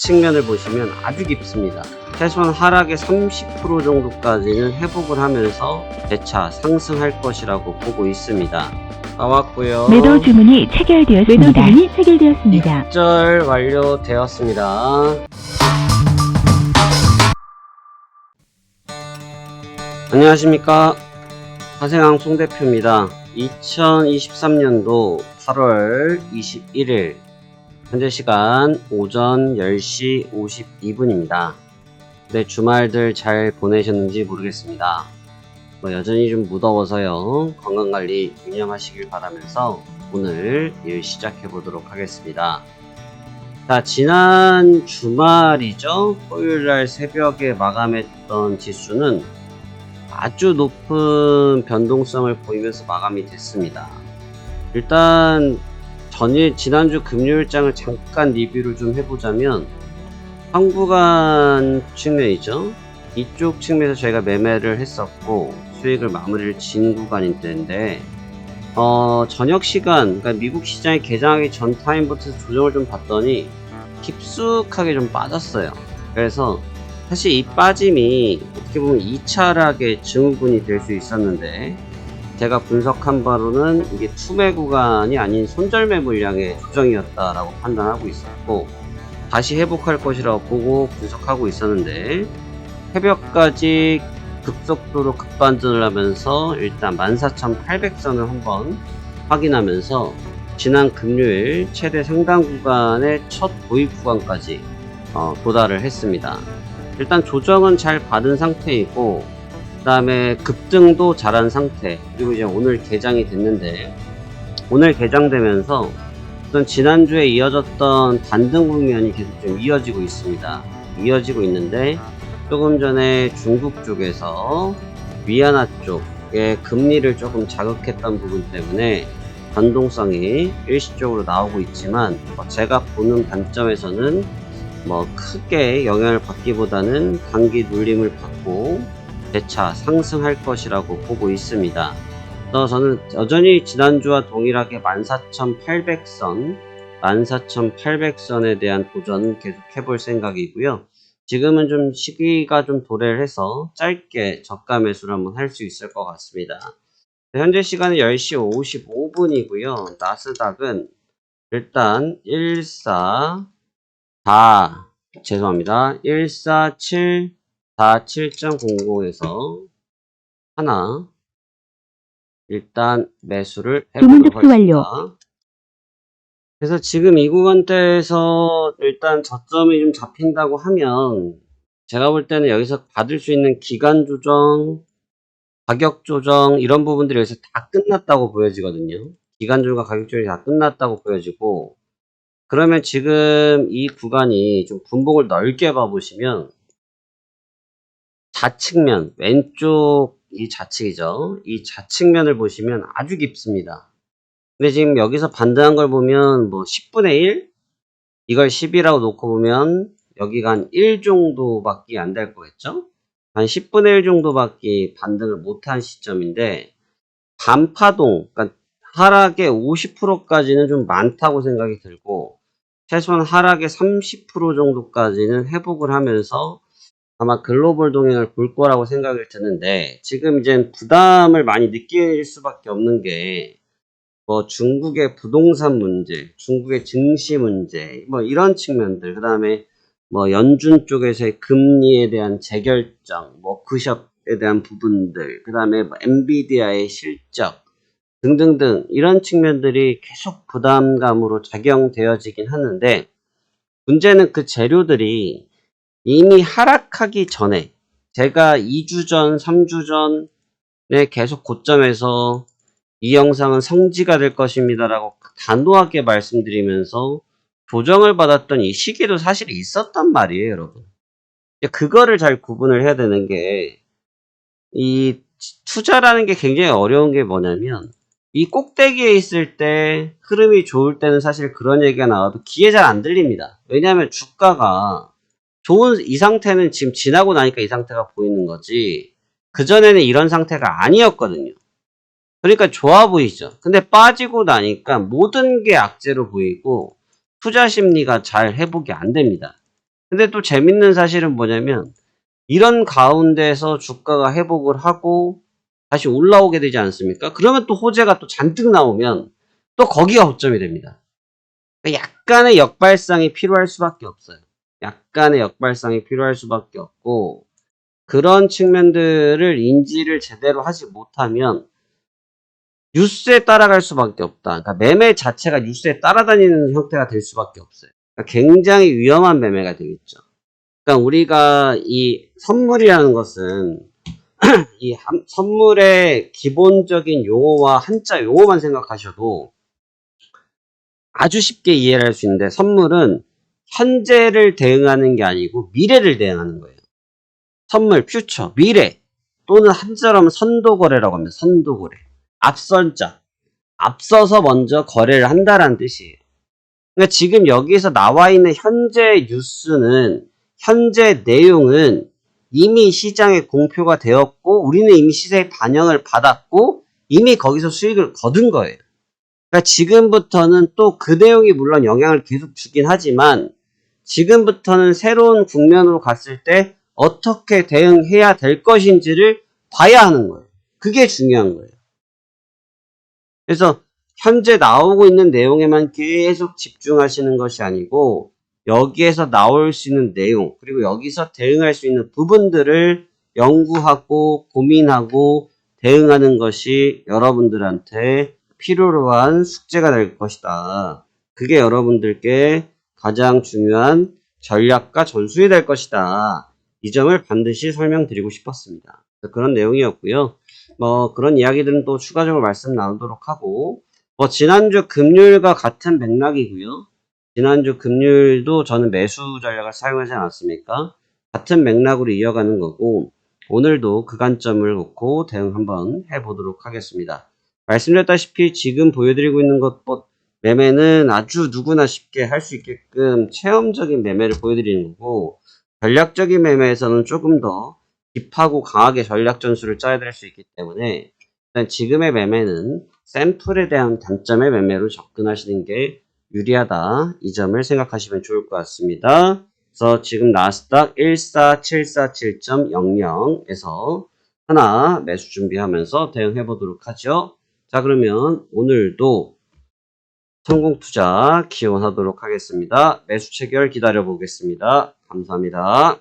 좌측면을 보시면 아주 깊습니다. 최소한 하락의 30% 정도까지는 회복을 하면서 재차 상승할 것이라고 보고 있습니다. 나왔고요. 매도 주문이 체결되었습니다. 입절 완료되었습니다. 안녕하십니까. 하생항 송대표입니다. 2023년도 8월 21일 현재 시간 오전 10시 52분입니다. 네, 주말들 잘 보내셨는지 모르겠습니다. 여전히 좀 무더워서요. 건강관리 유념하시길 바라면서 오늘 일 시작해 보도록 하겠습니다. 자, 지난 주말이죠. 토요일날 새벽에 마감했던 지수는 아주 높은 변동성을 보이면서 마감이 됐습니다. 일단 지난주 금요일장을 잠깐 리뷰를 좀 해보자면 상부간 측면이죠. 이쪽 측면에서 저희가 매매를 했었고 수익을 마무리를 진 구간인 때인데 저녁 시간, 그러니까 미국 시장이 개장하기 전 타임부터 조정을 좀 봤더니 깊숙하게 좀 빠졌어요. 그래서 사실 이 빠짐이 어떻게 보면 2차락의 증후군이 될 수 있었는데 제가 분석한 바로는 이게 투매 구간이 아닌 손절매 물량의 조정이었다라고 판단하고 있었고 다시 회복할 것이라고 보고 분석하고 있었는데 새벽까지 급속도로 급반전을 하면서 일단 14,800선을 한번 확인하면서 지난 금요일 최대 상단 구간의 첫 도입 구간까지 도달을 했습니다. 일단 조정은 잘 받은 상태이고 그 다음에 급등도 잘한 상태, 그리고 이제 오늘 개장이 됐는데 오늘 개장되면서 어떤 지난주에 이어졌던 반등 국면이 계속 좀 이어지고 있습니다. 이어지고 있는데 조금 전에 중국 쪽에서 위안화 쪽의 금리를 조금 자극했던 부분 때문에 변동성이 일시적으로 나오고 있지만 제가 보는 관점에서는 크게 영향을 받기보다는 단기 눌림을 받고 재차 상승할 것이라고 보고 있습니다. 그래서 저는 여전히 지난주와 동일하게 14,800선에 대한 도전은 계속 해볼 생각이고요. 지금은 좀 시기가 좀 도래를 해서 짧게 저가 매수를 한번 할 수 있을 것 같습니다. 현재 시간은 10시 55분이고요. 나스닥은 일단 147.00에서 하나 일단 매수를 해보도록 하겠습니다. 그래서 지금 이 구간대에서 일단 저점이 좀 잡힌다고 하면 제가 볼 때는 여기서 받을 수 있는 기간 조정, 가격 조정 이런 부분들이 여기서 다 끝났다고 보여지거든요. 기간 조정과 가격 조정이 다 끝났다고 보여지고 그러면 지금 이 구간이 좀 분봉을 넓게 봐보시면 좌측면, 왼쪽 이 좌측이죠. 이 좌측면을 보시면 아주 깊습니다. 근데 지금 여기서 반등한 걸 보면 10분의 1? 이걸 10이라고 놓고 보면 여기가 한 1 정도밖에 안 될 거겠죠? 한 10분의 1 정도밖에 반등을 못한 시점인데 반파동, 그러니까 하락의 50%까지는 좀 많다고 생각이 들고 최소한 하락의 30% 정도까지는 회복을 하면서 아마 글로벌 동행을 볼 거라고 생각을 드는데 지금 이제 부담을 많이 느낄 수밖에 없는 게 중국의 부동산 문제, 중국의 증시 문제, 이런 측면들, 그 다음에 연준 쪽에서의 금리에 대한 재결정, 워크숍에 대한 부분들, 그 다음에 엔비디아의 실적 등등등 이런 측면들이 계속 부담감으로 작용되어지긴 하는데 문제는 그 재료들이 이미 하락하기 전에 제가 2주 전, 3주 전에 계속 고점에서 이 영상은 성지가 될 것입니다 라고 단호하게 말씀드리면서 조정을 받았던 이 시기도 사실 있었단 말이에요, 여러분. 그거를 잘 구분을 해야 되는 게 이 투자라는 게 굉장히 어려운 게 뭐냐면 이 꼭대기에 있을 때 흐름이 좋을 때는 사실 그런 얘기가 나와도 귀에 잘 안 들립니다. 왜냐하면 주가가 이 상태는 지금 지나고 나니까 이 상태가 보이는 거지 그전에는 이런 상태가 아니었거든요. 그러니까 좋아 보이죠. 근데 빠지고 나니까 모든 게 악재로 보이고 투자 심리가 잘 회복이 안 됩니다. 근데 또 재밌는 사실은 뭐냐면 이런 가운데서 주가가 회복을 하고 다시 올라오게 되지 않습니까? 그러면 또 호재가 또 잔뜩 나오면 또 거기가 고점이 됩니다. 약간의 역발상이 필요할 수밖에 없어요. 약간의 역발상이 필요할 수밖에 없고 그런 측면들을 인지를 제대로 하지 못하면 뉴스에 따라갈 수밖에 없다. 그러니까 매매 자체가 뉴스에 따라다니는 형태가 될 수밖에 없어요. 그러니까 굉장히 위험한 매매가 되겠죠. 그러니까 우리가 이 선물이라는 것은 이 선물의 기본적인 용어와 한자 용어만 생각하셔도 아주 쉽게 이해를 할 수 있는데 선물은 현재를 대응하는 게 아니고 미래를 대응하는 거예요. 선물, 퓨처, 미래 또는 한자로 하면 선도거래라고 합니다. 선도거래. 앞선자. 앞서서 먼저 거래를 한다라는 뜻이에요. 그러니까 지금 여기서 나와 있는 현재 뉴스는 현재 내용은 이미 시장에 공표가 되었고 우리는 이미 시세에 반영을 받았고 이미 거기서 수익을 거둔 거예요. 그러니까 지금부터는 또 그 내용이 물론 영향을 계속 주긴 하지만 지금부터는 새로운 국면으로 갔을 때 어떻게 대응해야 될 것인지를 봐야 하는 거예요. 그게 중요한 거예요. 그래서 현재 나오고 있는 내용에만 계속 집중하시는 것이 아니고 여기에서 나올 수 있는 내용 그리고 여기서 대응할 수 있는 부분들을 연구하고 고민하고 대응하는 것이 여러분들한테 필요로 한 숙제가 될 것이다. 그게 여러분들께 가장 중요한 전략과 전술이 될 것이다. 이 점을 반드시 설명드리고 싶었습니다. 그런 내용이었고요. 그런 이야기들은 또 추가적으로 말씀 나누도록 하고, 지난주 금요일과 같은 맥락이고요. 지난주 금요일도 저는 매수 전략을 사용하지 않았습니까? 같은 맥락으로 이어가는 거고, 오늘도 그 관점을 놓고 대응 한번 해보도록 하겠습니다. 말씀드렸다시피 지금 보여드리고 있는 것, 매매는 아주 누구나 쉽게 할 수 있게끔 체험적인 매매를 보여드리는 거고, 전략적인 매매에서는 조금 더 딥하고 강하게 전략 전술을 짜야 될 수 있기 때문에 일단 지금의 매매는 샘플에 대한 단점의 매매로 접근하시는 게 유리하다. 이 점을 생각하시면 좋을 것 같습니다. 그래서 지금 나스닥 14747.00에서 하나 매수 준비하면서 대응해 보도록 하죠. 자, 그러면 오늘도 성공 투자 기원하도록 하겠습니다. 매수 체결 기다려 보겠습니다. 감사합니다.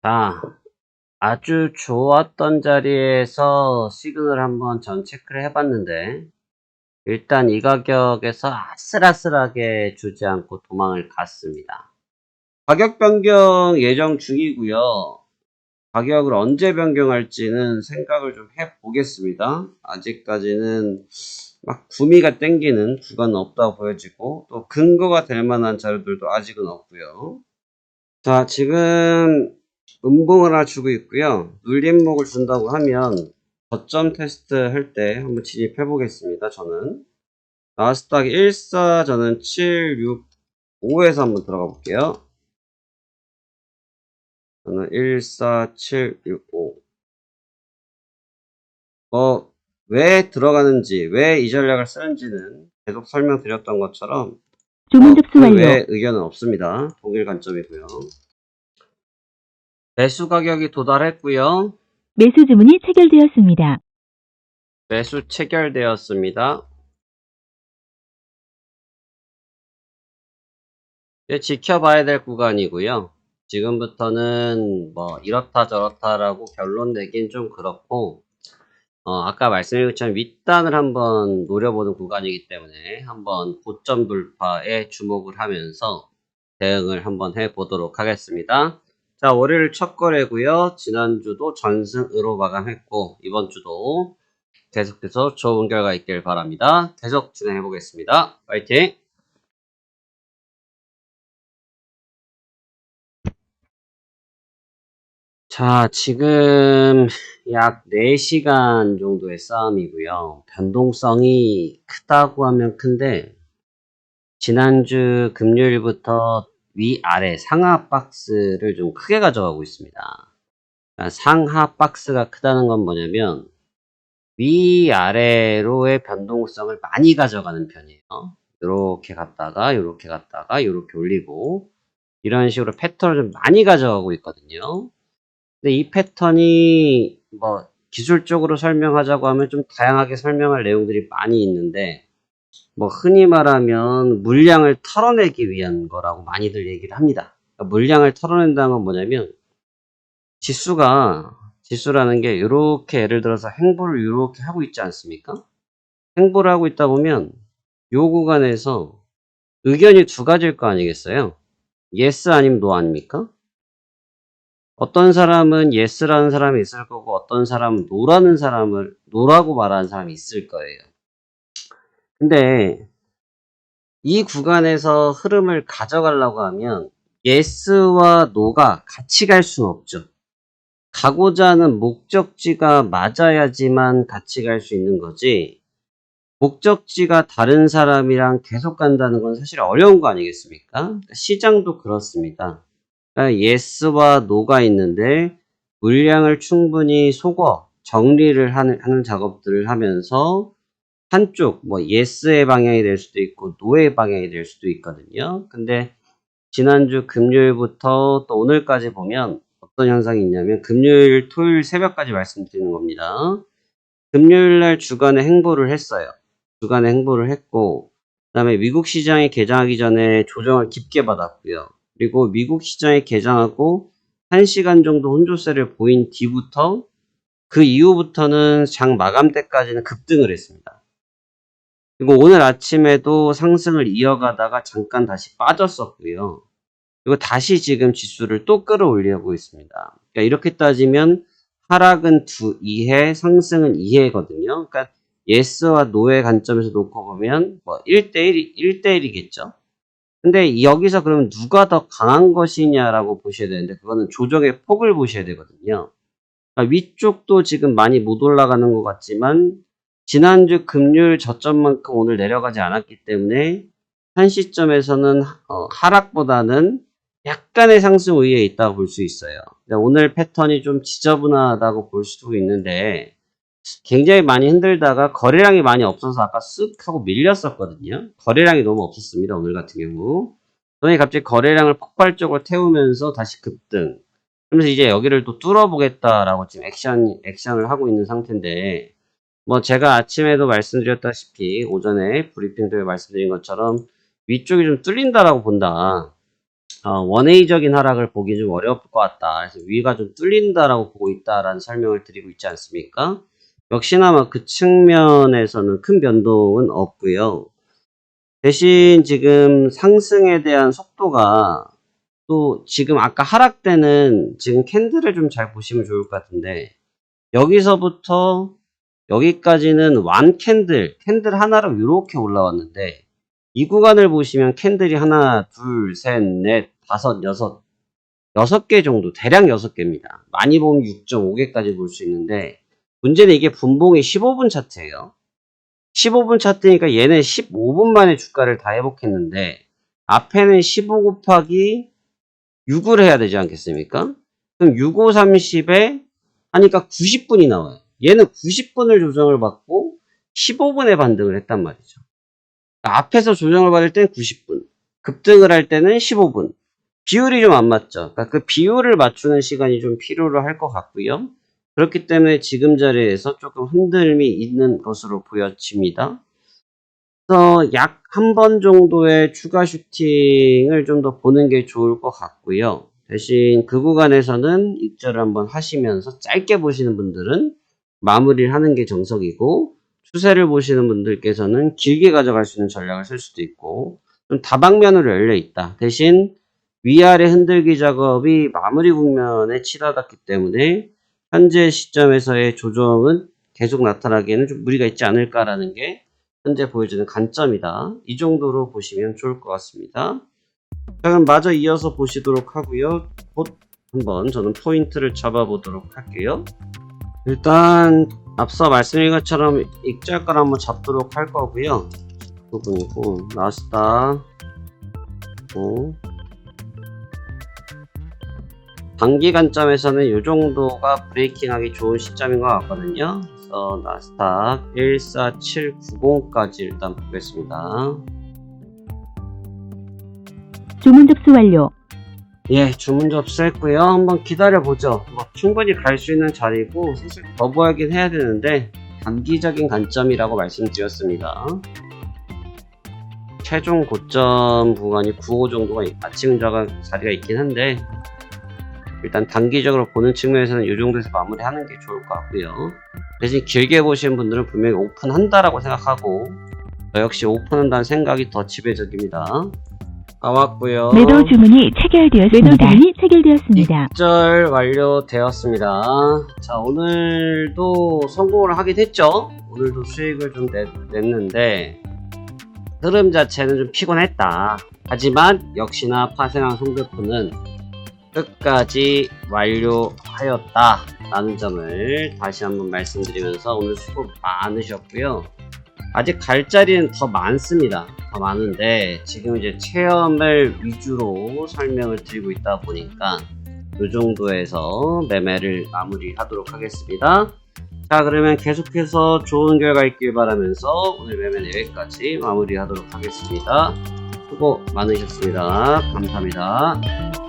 자, 아주 좋았던 자리에서 시그널 한번 전 체크를 해봤는데 일단 이 가격에서 아슬아슬하게 주지 않고 도망을 갔습니다. 가격 변경 예정 중이고요. 가격을 언제 변경할지는 생각을 좀 해보겠습니다. 아직까지는 막 구미가 땡기는 구간은 없다고 보여지고 또 근거가 될 만한 자료들도 아직은 없고요. 자, 지금 음봉을 하나 주고 있고요. 눌림목을 준다고 하면 저점 테스트 할 때 한번 진입해 보겠습니다. 저는 나스닥 14 저는 765에서 한번 들어가 볼게요. 저는 14765 왜 들어가는지 왜 이 전략을 쓰는지는 계속 설명드렸던 것처럼 주문 접수 완료. 왜 의견은 없습니다. 동일 관점이고요. 매수 가격이 도달했고요. 매수 주문이 체결되었습니다. 매수 체결되었습니다. 이제 지켜봐야 될 구간이고요. 지금부터는 이렇다 저렇다라고 결론 내긴 좀 그렇고 아까 말씀드린 것처럼 윗단을 한번 노려보는 구간이기 때문에 한번 고점 돌파에 주목을 하면서 대응을 한번 해보도록 하겠습니다. 자, 월요일 첫 거래고요. 지난주도 전승으로 마감했고 이번 주도 계속해서 좋은 결과 있길 바랍니다. 계속 진행해 보겠습니다. 파이팅! 자, 지금 약 4시간 정도의 싸움이고요. 변동성이 크다고 하면 큰데 지난주 금요일부터 위아래 상하 박스를 좀 크게 가져가고 있습니다. 그러니까 상하 박스가 크다는 건 뭐냐면 위아래로의 변동성을 많이 가져가는 편이에요. 이렇게 갔다가 이렇게 갔다가 이렇게 올리고 이런 식으로 패턴을 좀 많이 가져가고 있거든요. 근데 이 패턴이 뭐 기술적으로 설명하자고 하면 좀 다양하게 설명할 내용들이 많이 있는데 뭐 흔히 말하면 물량을 털어내기 위한 거라고 많이들 얘기를 합니다. 그러니까 물량을 털어낸다는 건 뭐냐면 지수라는 게 이렇게 예를 들어서 행보를 이렇게 하고 있지 않습니까? 행보를 하고 있다 보면 요 구간에서 의견이 두 가지일 거 아니겠어요? yes 아니면 no 아닙니까? 어떤 사람은 yes라는 사람이 있을 거고 어떤 사람은 no라고 말하는 사람이 있을 거예요. 근데 이 구간에서 흐름을 가져가려고 하면 yes와 no가 같이 갈 수는 없죠. 가고자 하는 목적지가 맞아야지만 같이 갈 수 있는 거지, 목적지가 다른 사람이랑 계속 간다는 건 사실 어려운 거 아니겠습니까? 시장도 그렇습니다. 그러니까 yes와 no가 있는데 물량을 충분히 속어 정리를 하는 작업들을 하면서 한쪽 뭐 yes의 방향이 될 수도 있고 no의 방향이 될 수도 있거든요. 근데 지난주 금요일부터 또 오늘까지 보면 어떤 현상이 있냐면 금요일, 토요일 새벽까지 말씀드리는 겁니다. 금요일 날 주간에 행보를 했어요. 주간에 행보를 했고 그다음에 미국 시장이 개장하기 전에 조정을 깊게 받았고요. 그리고 미국 시장이 개장하고 1시간 정도 혼조세를 보인 뒤부터 그 이후부터는 장 마감 때까지는 급등을 했습니다. 그리고 오늘 아침에도 상승을 이어가다가 잠깐 다시 빠졌었고요. 그리고 다시 지금 지수를 또 끌어올리고 있습니다. 그러니까 이렇게 따지면 하락은 2해, 상승은 2해거든요. 그러니까 yes와 no의 관점에서 놓고 보면 뭐 1대1이겠죠. 근데 여기서 그러면 누가 더 강한 것이냐라고 보셔야 되는데 그거는 조정의 폭을 보셔야 되거든요. 그러니까 위쪽도 지금 많이 못 올라가는 것 같지만 지난주 금요일 저점만큼 오늘 내려가지 않았기 때문에 한 시점에서는 하락보다는 약간의 상승 우위에 있다고 볼 수 있어요. 오늘 패턴이 좀 지저분하다고 볼 수도 있는데 굉장히 많이 흔들다가 거래량이 많이 없어서 아까 쓱 하고 밀렸었거든요. 거래량이 너무 없었습니다. 오늘 같은 경우. 그러니 갑자기 거래량을 폭발적으로 태우면서 다시 급등. 그러면서 이제 여기를 또 뚫어보겠다라고 지금 액션을 하고 있는 상태인데 뭐 제가 아침에도 말씀드렸다시피 오전에 브리핑 때 말씀드린 것처럼 위쪽이 좀 뚫린다라고 본다. 원웨이적인 하락을 보기 좀 어려울 것 같다. 그래서 위가 좀 뚫린다라고 보고 있다라는 설명을 드리고 있지 않습니까? 역시나 그 측면에서는 큰 변동은 없고요. 대신 지금 상승에 대한 속도가 또 지금 아까 하락 때는 지금 캔들을 좀 잘 보시면 좋을 것 같은데 여기서부터 여기까지는 완 캔들 하나로 이렇게 올라왔는데 이 구간을 보시면 캔들이 하나, 둘, 셋, 넷, 다섯, 여섯 개 정도, 대략 6개입니다. 많이 보면 6.5개까지 볼 수 있는데 문제는 이게 분봉이 15분 차트예요. 15분 차트니까 얘는 15분 만에 주가를 다 회복했는데 앞에는 15 곱하기 6을 해야 되지 않겠습니까? 그럼 6, 5, 30에 하니까 90분이 나와요. 얘는 90분을 조정을 받고 15분에 반등을 했단 말이죠. 앞에서 조정을 받을 때는 90분, 급등을 할 때는 15분. 비율이 좀 안 맞죠. 그러니까 그 비율을 맞추는 시간이 좀 필요로 할 것 같고요. 그렇기 때문에 지금 자리에서 조금 흔들림이 있는 것으로 보여집니다. 그래서 약 한 번 정도의 추가 슈팅을 좀 더 보는 게 좋을 것 같고요. 대신 그 구간에서는 입절을 한번 하시면서 짧게 보시는 분들은 마무리를 하는 게 정석이고 추세를 보시는 분들께서는 길게 가져갈 수 있는 전략을 쓸 수도 있고 좀 다방면으로 열려 있다. 대신 위아래 흔들기 작업이 마무리 국면에 치닫았기 때문에 현재 시점에서의 조정은 계속 나타나기에는 좀 무리가 있지 않을까라는 게 현재 보여주는 관점이다. 이 정도로 보시면 좋을 것 같습니다. 자, 그럼 마저 이어서 보시도록 하고요. 곧 한번 저는 포인트를 잡아보도록 할게요. 일단 앞서 말씀드린 것처럼 익절가를 한번 잡도록 할 거고요. 부분이고 나스닥 단기 관점에서는 이 정도가 브레이킹하기 좋은 시점인 것 같거든요. 그래서 나스닥 14790까지 일단 보겠습니다. 주문 접수 완료. 예, 주문 접수했고요. 한번 기다려보죠. 뭐 충분히 갈 수 있는 자리고 사실 거부하긴 해야 되는데 단기적인 관점이라고 말씀드렸습니다. 최종 고점 구간이 95 정도가 아침 자리가 있긴 한데 일단 단기적으로 보는 측면에서는 이 정도에서 마무리하는 게 좋을 것 같고요. 대신 길게 보시는 분들은 분명히 오픈한다라고 생각하고 저 역시 오픈한다는 생각이 더 지배적입니다. 나왔고요. 매도 주문이 체결되었습니다. 입절 완료되었습니다. 자, 오늘도 성공을 하긴 했죠. 오늘도 수익을 좀 냈는데 흐름 자체는 좀 피곤했다. 하지만 역시나 파생한 송대포는 끝까지 완료하였다 라는 점을 다시 한번 말씀드리면서 오늘 수고 많으셨고요. 아직 갈 자리는 더 많습니다. 더 많은데 지금 이제 체험을 위주로 설명을 드리고 있다 보니까 이 정도에서 매매를 마무리하도록 하겠습니다. 자, 그러면 계속해서 좋은 결과 있길 바라면서 오늘 매매는 여기까지 마무리하도록 하겠습니다. 수고 많으셨습니다. 감사합니다.